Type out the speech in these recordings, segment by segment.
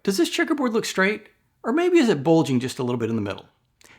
does this checkerboard look straight? Or maybe is it bulging just a little bit in the middle?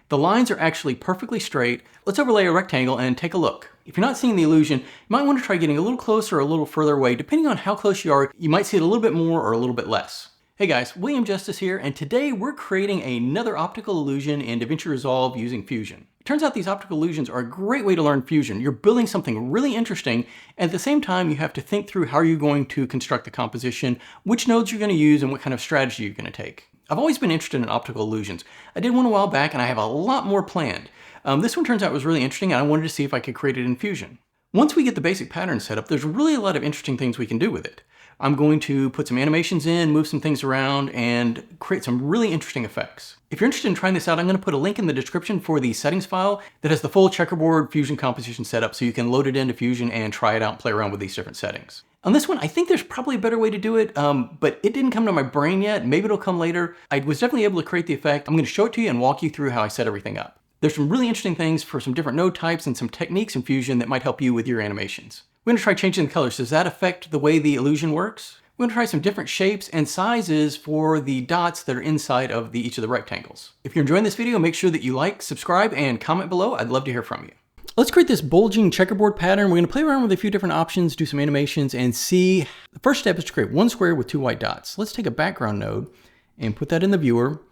The lines are actually perfectly straight. Let's overlay a rectangle and take a look. If you're not seeing the illusion, you might want to try getting a little closer or a little further away. Depending on how close you are, you might see it a little bit more or a little bit less. Hey guys, William Justice here, and today we're creating another optical illusion in Davinci Resolve using Fusion. It turns out these optical illusions are a great way to learn Fusion. You're building something really interesting, and at the same time you have to think through how you're going to construct the composition, which nodes you're going to use, and what kind of strategy you're going to take. I've always been interested in optical illusions. I did one a while back, and I have a lot more planned. This one turns out was really interesting, and I wanted to see if I could create it in Fusion. Once we get the basic pattern set up, there's really a lot of interesting things we can do with it. I'm going to put some animations in, move some things around, and create some really interesting effects. If you're interested in trying this out, I'm going to put a link in the description for the settings file that has the full checkerboard Fusion composition setup, so you can load it into Fusion and try it out and play around with these different settings. On this one, I think there's probably a better way to do it, but it didn't come to my brain yet. Maybe it'll come later. I was definitely able to create the effect. I'm going to show it to you and walk you through how I set everything up. There's some really interesting things for some different node types and some techniques in Fusion that might help you with your animations. We're going to try changing the colors. Does that affect the way the illusion works? We're going to try some different shapes and sizes for the dots that are inside of each of the rectangles. If you're enjoying this video, make sure that you like, subscribe, and comment below. I'd love to hear from you. Let's create this bulging checkerboard pattern. We're going to play around with a few different options, do some animations, and see. The first step is to create one square with two white dots. Let's take a background node and put that in the viewer.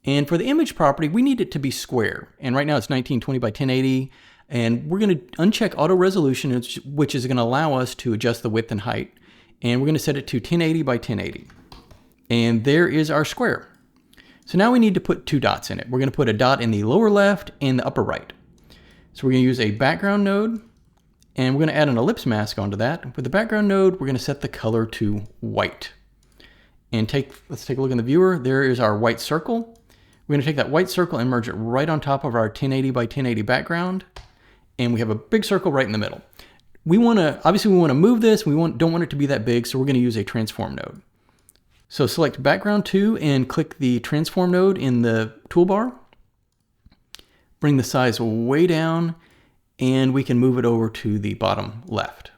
And for the image property, we need it to be square. And right now it's 1920 by 1080. And we're going to uncheck auto resolution, which is going to allow us to adjust the width and height. And we're going to set it to 1080 by 1080. And there is our square. So now we need to put two dots in it. We're going to put a dot in the lower left and the upper right. So we're going to use a background node, and we're going to add an ellipse mask onto that. With the background node, we're going to set the color to white. And let's take a look in the viewer. There is our white circle. We're going to take that white circle and merge it right on top of our 1080 by 1080 background. And we have a big circle right in the middle. Obviously we want to move this. Don't want it to be that big, so we're going to use a transform node. So select background 2 and click the transform node in the toolbar. Bring the size way down, and we can move it over to the bottom left.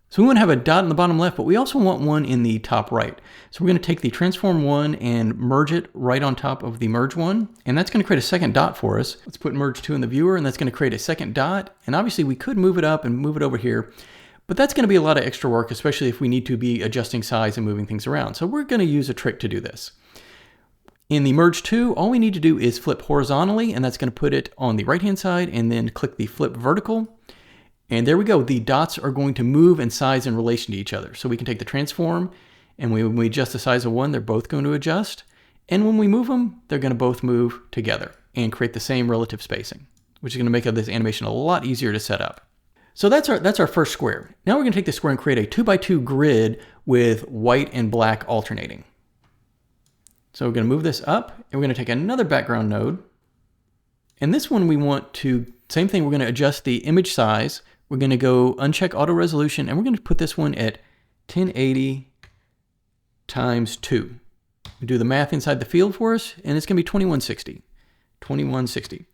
So we want to have a dot in the bottom left, but we also want one in the top right. So we're going to take the transform 1 and merge it right on top of the merge 1, and that's going to create a second dot for us. Let's put merge 2 in the viewer, and that's going to create a second dot. And obviously we could move it up and move it over here, but that's going to be a lot of extra work, especially if we need to be adjusting size and moving things around. So we're going to use a trick to do this. In the merge 2, all we need to do is flip horizontally, and that's going to put it on the right hand side, and then click the flip vertical. And there we go. The dots are going to move and size in relation to each other. So we can take the transform, and when we adjust the size of one, they're both going to adjust. And when we move them, they're going to both move together and create the same relative spacing, which is going to make this animation a lot easier to set up. So that's our first square. Now we're going to take this square and create a 2x2 grid with white and black alternating. So we're going to move this up, and we're going to take another background node. And this one we want to, same thing, we're going to adjust the image size. We're going to go uncheck auto resolution, and we're going to put this one at 1080 times 2. We do the math inside the field for us, and it's going to be 2160. 2160.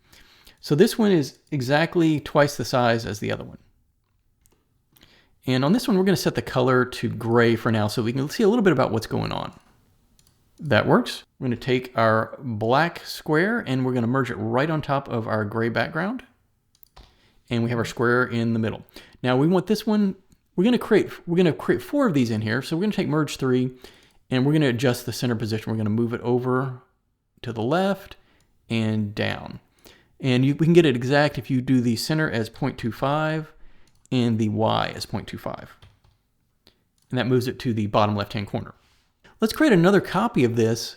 So this one is exactly twice the size as the other one. And on this one, we're going to set the color to gray for now so we can see a little bit about what's going on. That works. We're going to take our black square and we're going to merge it right on top of our gray background. And we have our square in the middle. Now we want this one, we're going to create 4 of these in here. So we're going to take merge 3 and we're going to adjust the center position. We're going to move it over to the left and down. And we can get it exact if you do the center as 0.25 and the Y as 0.25. And that moves it to the bottom left-hand corner. Let's create another copy of this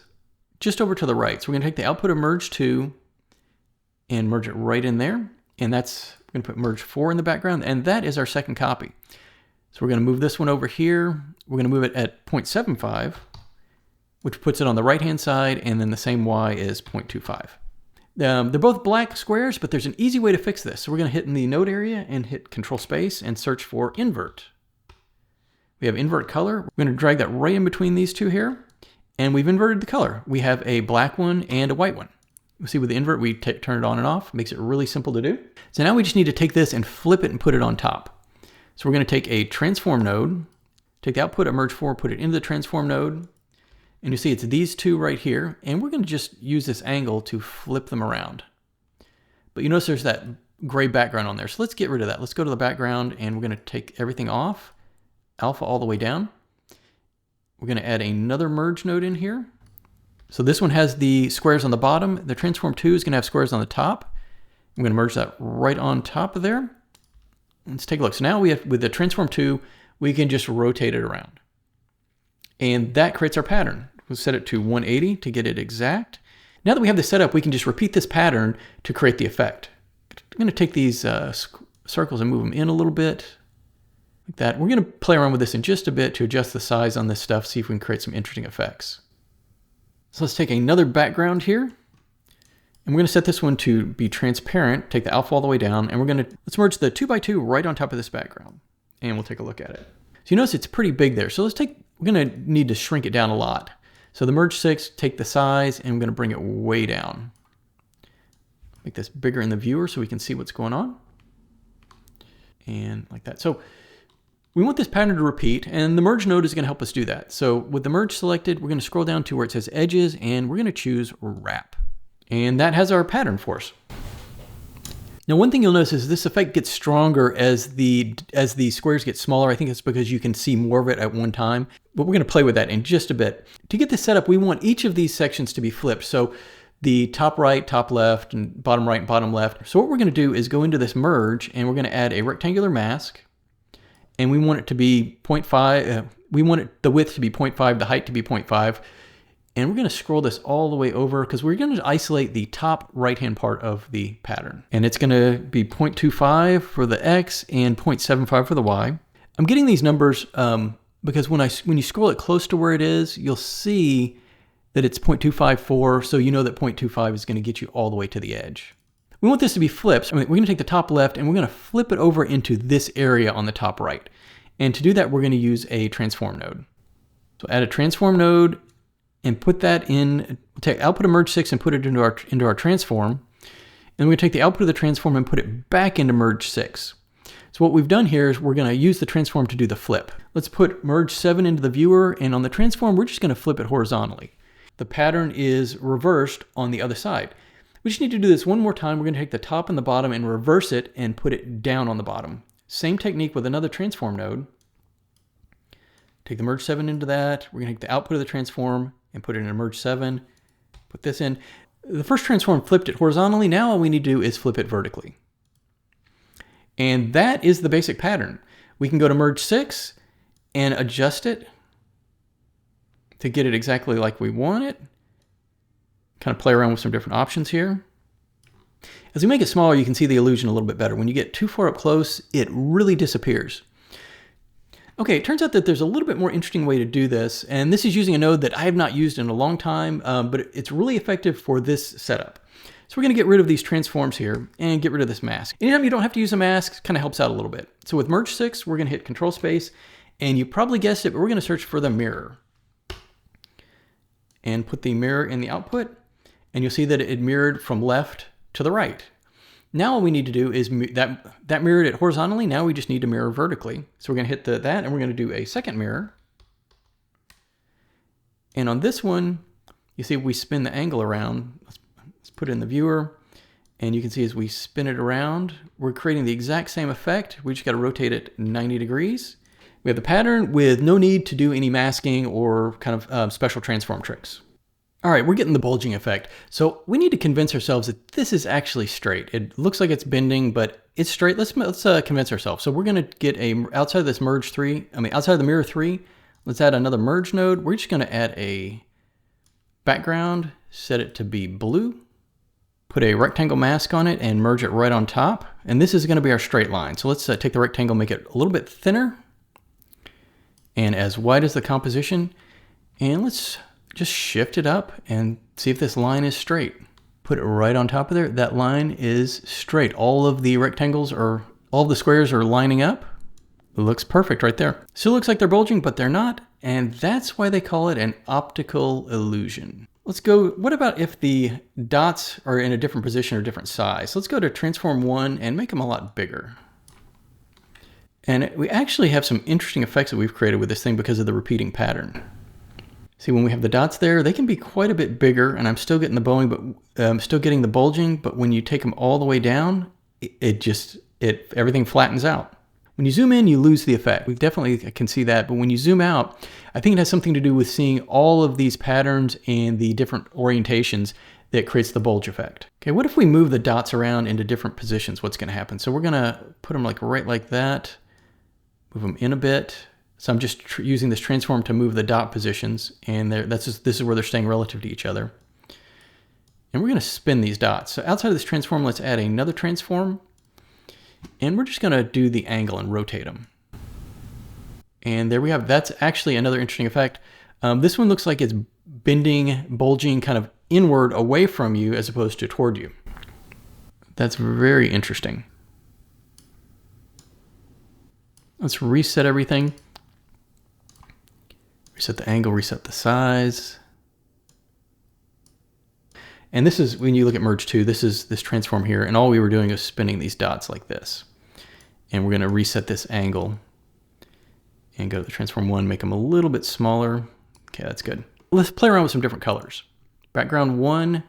just over to the right. So we're going to take the output of merge 2 and merge it right in there. And we're going to put merge 4 in the background, and that is our second copy. So we're going to move this one over here. We're going to move it at 0.75, which puts it on the right-hand side, and then the same Y is 0.25. They're both black squares, but there's an easy way to fix this. So we're going to hit in the node area and hit Control Space and search for invert. We have invert color. We're going to drag that right in between these two here, and we've inverted the color. We have a black one and a white one. You see with the invert, we turn it on and off. Makes it really simple to do. So now we just need to take this and flip it and put it on top. So we're going to take a transform node, take the output of merge 4, put it into the transform node, And you see it's these two right here, and we're going to just use this angle to flip them around. But you notice there's that gray background on there. So let's get rid of that. Let's go to the background, and we're going to take everything off, alpha all the way down. We're going to add another merge node in here. So this one has the squares on the bottom. The transform 2 is going to have squares on the top. I'm going to merge that right on top of there. Let's take a look. So now we have, with the transform 2, we can just rotate it around. And that creates our pattern. We'll set it to 180 to get it exact. Now that we have this set up, we can just repeat this pattern to create the effect. I'm going to take these circles and move them in a little bit, like that. We're going to play around with this in just a bit to adjust the size on this stuff, see if we can create some interesting effects. So let's take another background here, and we're going to set this one to be transparent, take the alpha all the way down, and let's merge the 2x2 right on top of this background, and we'll take a look at it. So you notice it's pretty big there. So we're going to need to shrink it down a lot. So the merge 6, take the size, and we're going to bring it way down. Make this bigger in the viewer so we can see what's going on. And like that. So we want this pattern to repeat, and the merge node is going to help us do that. So with the merge selected, we're going to scroll down to where it says edges, and we're going to choose wrap. And that has our pattern for us. Now, one thing you'll notice is this effect gets stronger as the squares get smaller. I think it's because you can see more of it at one time, but we're going to play with that in just a bit. To get this set up, we want each of these sections to be flipped. So the top right, top left, and bottom right and bottom left. So what we're going to do is go into this merge, and we're going to add a rectangular mask. And we want it to be 0.5, we want the width to be 0.5, the height to be 0.5. And we're going to scroll this all the way over because we're going to isolate the top right-hand part of the pattern. And it's going to be 0.25 for the X and 0.75 for the Y. I'm getting these numbers because when you scroll it close to where it is, you'll see that it's 0.254. So you know that 0.25 is going to get you all the way to the edge. We want this to be flipped. We're going to take the top left and we're going to flip it over into this area on the top right. And to do that, we're going to use a transform node. So add a transform node and put that in, take output of merge 6 and put it into our transform. And we're going to take the output of the transform and put it back into merge 6. So what we've done here is we're going to use the transform to do the flip. Let's put merge 7 into the viewer, and on the transform, we're just going to flip it horizontally. The pattern is reversed on the other side. We just need to do this one more time. We're going to take the top and the bottom and reverse it and put it down on the bottom. Same technique with another transform node. Take the merge 7 into that. We're going to take the output of the transform and put it in merge 7. Put this in. The first transform flipped it horizontally. Now all we need to do is flip it vertically. And that is the basic pattern. We can go to merge 6 and adjust it to get it exactly like we want it. Kind of play around with some different options here. As we make it smaller, you can see the illusion a little bit better. When you get too far up close, it really disappears. Okay, it turns out that there's a little bit more interesting way to do this, and this is using a node that I have not used in a long time, but it's really effective for this setup. So we're going to get rid of these transforms here and get rid of this mask. Anytime you don't have to use a mask, kind of helps out a little bit. So with merge 6, we're going to hit Control Space, and you probably guessed it, but we're going to search for the mirror. And put the mirror in the output. And you'll see that it mirrored from left to the right. Now all we need to do is that mirrored it horizontally. Now we just need to mirror vertically. So we're going to hit that, and we're going to do a second mirror. And on this one, you see we spin the angle around. Let's put it in the viewer. And you can see as we spin it around, we're creating the exact same effect. We just got to rotate it 90 degrees. We have the pattern with no need to do any masking or kind of special transform tricks. All right, we're getting the bulging effect. So we need to convince ourselves that this is actually straight. It looks like it's bending, but it's straight. Let's convince ourselves. So we're going to get outside of this merge 3, outside of the mirror 3, let's add another merge node. We're just going to add a background, set it to be blue, put a rectangle mask on it, and merge it right on top. And this is going to be our straight line. So let's take the rectangle, make it a little bit thinner and as wide as the composition. And let's just shift it up and see if this line is straight. Put it right on top of there. That line is straight. All of the squares are lining up. It looks perfect right there. Still looks like they're bulging, but they're not. And that's why they call it an optical illusion. Let's go, what about if the dots are in a different position or different size? Let's go to transform 1 and make them a lot bigger. And we actually have some interesting effects that we've created with this thing because of the repeating pattern. See, when we have the dots there, they can be quite a bit bigger, and I'm still getting the bowing, but I'm still getting the bulging. But when you take them all the way down, everything flattens out. When you zoom in, you lose the effect. We definitely can see that, but when you zoom out, I think it has something to do with seeing all of these patterns and the different orientations that creates the bulge effect. Okay, what if we move the dots around into different positions? What's gonna happen? So we're gonna put them like right like that, move them in a bit. So I'm just using this transform to move the dot positions, and this is where they're staying relative to each other. And we're gonna spin these dots. So outside of this transform, let's add another transform. And we're just gonna do the angle and rotate them. And there we have, that's actually another interesting effect. This one looks like it's bending, bulging kind of inward away from you as opposed to toward you. That's very interesting. Let's reset everything. Reset the angle, reset the size. And this is, when you look at merge 2, this is this transform here, and all we were doing is spinning these dots like this. And we're gonna reset this angle and go to the transform 1, make them a little bit smaller. Okay, that's good. Let's play around with some different colors. Background 1,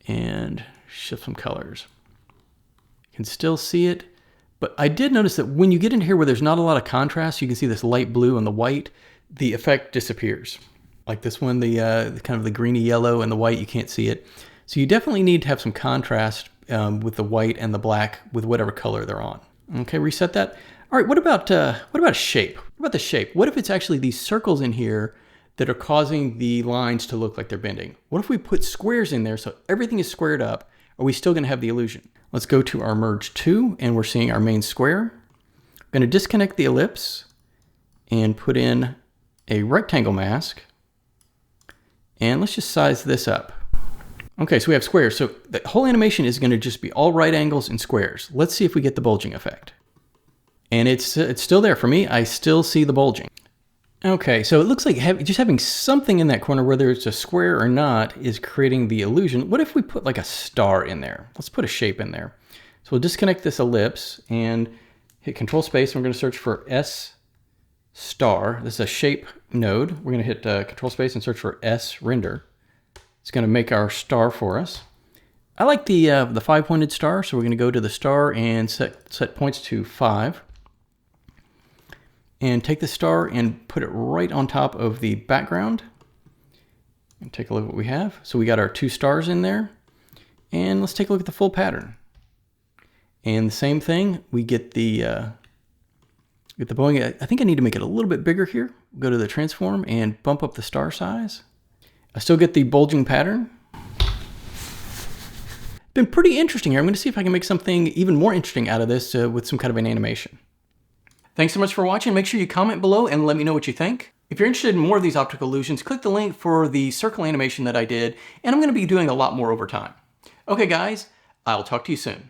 and shift some colors. You can still see it, but I did notice that when you get into here where there's not a lot of contrast, you can see this light blue and the white, the effect disappears. Like this one, the kind of the greeny yellow and the white, you can't see it. So you definitely need to have some contrast with the white and the black with whatever color they're on. Okay, reset that. All right, what about shape? What about the shape? What if it's actually these circles in here that are causing the lines to look like they're bending? What if we put squares in there so everything is squared up? Are we still gonna have the illusion? Let's go to our merge 2, and we're seeing our main square. I'm gonna disconnect the ellipse and put in a rectangle mask. And let's just size this up. Okay, so we have squares. So the whole animation is gonna just be all right angles and squares. Let's see if we get the bulging effect. And it's still there for me. I still see the bulging. Okay, so it looks like just having something in that corner, whether it's a square or not, is creating the illusion. What if we put like a star in there? Let's put a shape in there. So we'll disconnect this ellipse and hit Control Space, and we're gonna search for S star. This is a shape node. We're gonna hit Control Space and search for S render. It's gonna make our star for us. I like the 5-pointed star, so we're gonna go to the star and set points to 5. And take the star and put it right on top of the background. And take a look at what we have. So we got our 2 stars in there. And let's take a look at the full pattern. And the same thing, we get the bowing. I think I need to make it a little bit bigger here. Go to the transform and bump up the star size. I still get the bulging pattern. Been pretty interesting here. I'm going to see if I can make something even more interesting out of this with some kind of an animation. Thanks so much for watching. Make sure you comment below and let me know what you think. If you're interested in more of these optical illusions, click the link for the circle animation that I did, and I'm going to be doing a lot more over time. Okay guys, I'll talk to you soon.